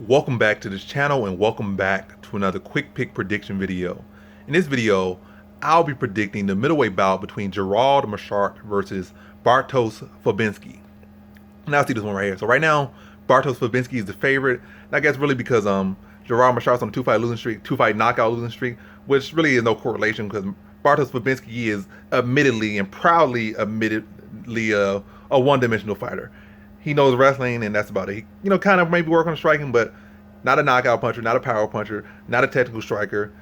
Welcome back to this channel and welcome back to another quick pick prediction video. In this video, I'll be predicting the middleweight bout between Gerald Meerschaert versus Bartosz Fabinski. Now see this one right here. So right now, Bartosz Fabinski is the favorite. And I guess really because Gerald Meerschaert's on a two-fight knockout losing streak, which really is no correlation because Bartosz Fabinski is admittedly a one-dimensional fighter. He knows wrestling, and that's about it. He, kind of maybe work on striking, but not a knockout puncher, not a power puncher, not a technical striker,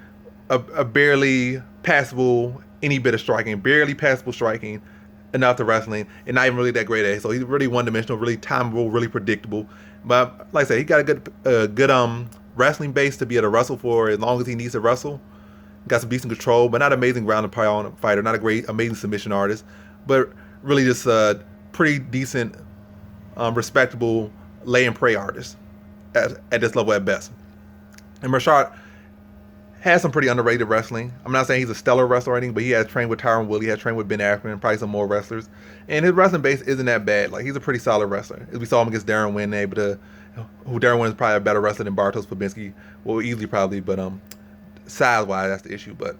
a barely passable, any bit of striking, barely passable striking, enough to wrestling, and not even really that great at it. So he's really one-dimensional, really timeable, really predictable. But like I said, he got a good wrestling base to be able to wrestle for as long as he needs to wrestle. Got some decent control, but not amazing ground and pound fighter, not a great, amazing submission artist, but really just pretty decent, respectable lay and pray artist at this level at best. And Meerschaert has some pretty underrated wrestling. I'm not saying he's a stellar wrestler or anything, but he has trained with Tyron Woodley, he has trained with Ben Askren, and probably some more wrestlers. And his wrestling base isn't that bad. Like, he's a pretty solid wrestler. As we saw him against Darren Wynn, who Darren Wynn is probably a better wrestler than Bartosz Fabinski. Well, easily probably, but size-wise, that's the issue. But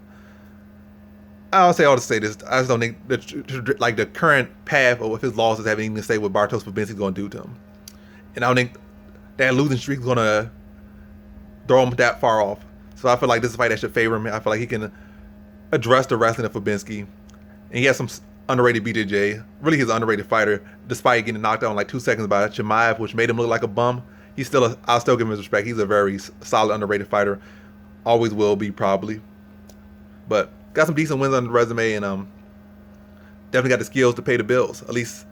I'll say all to say this. I just don't think the current path of his losses have anything to say what Bartosz Fabinski is going to do to him. And I don't think that losing streak is going to throw him that far off. So I feel like this is a fight that should favor him. I feel like he can address the wrestling of Fabinski. And he has some underrated BJJ. Really, he's an underrated fighter. Despite getting knocked out in like 2 seconds by Chimaev, which made him look like a bum, I'll still give him his respect. He's a very solid, underrated fighter. Always will be, probably. But got some decent wins on the resume, and definitely got the skills to pay the bills, at least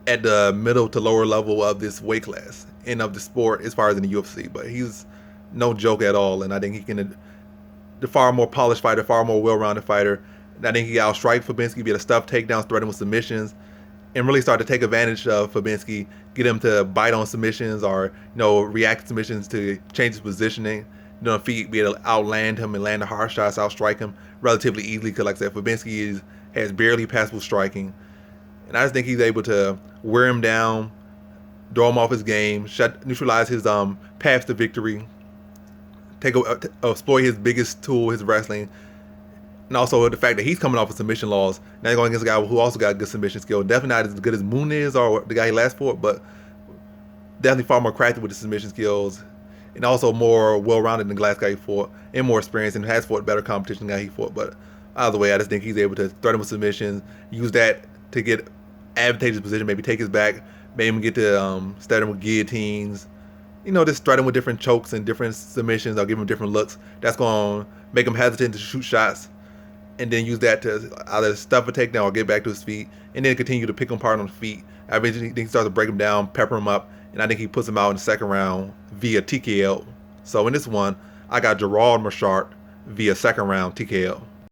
at the middle to lower level of this weight class and of the sport as far as in the UFC. But he's no joke at all, and I think he can, the far more polished fighter, far more well-rounded fighter. And I think he can outstrike Fabinski, be able to stuff takedowns, threaten with submissions, and really start to take advantage of Fabinski, get him to bite on submissions or react to submissions to change his positioning. If he be able to outland him and land the hard shots, outstrike him relatively easily. Because, like I said, Fabinski has barely passable striking, and I just think he's able to wear him down, throw him off his game, neutralize his path to victory, exploit his biggest tool, his wrestling, and also the fact that he's coming off of submission loss. Now he's going against a guy who also got good submission skill. Definitely not as good as Moon is or the guy he last fought, but definitely far more crafty with his submission skills. And also more well-rounded than the last guy he fought, and more experienced, and has fought better competition than the guy he fought. But either way, I just think he's able to threaten with submissions, use that to get advantageous position, maybe take his back, maybe get to start him with guillotines, just threaten with different chokes and different submissions, or give him different looks. That's going to make him hesitant to shoot shots, and then use that to either stuff a takedown or get back to his feet, and then continue to pick him apart on the feet. I eventually think he starts to break him down, pepper him up, and I think he puts him out in the second round via TKO. So in this one, I got Gerald Meerschaert via second round TKO.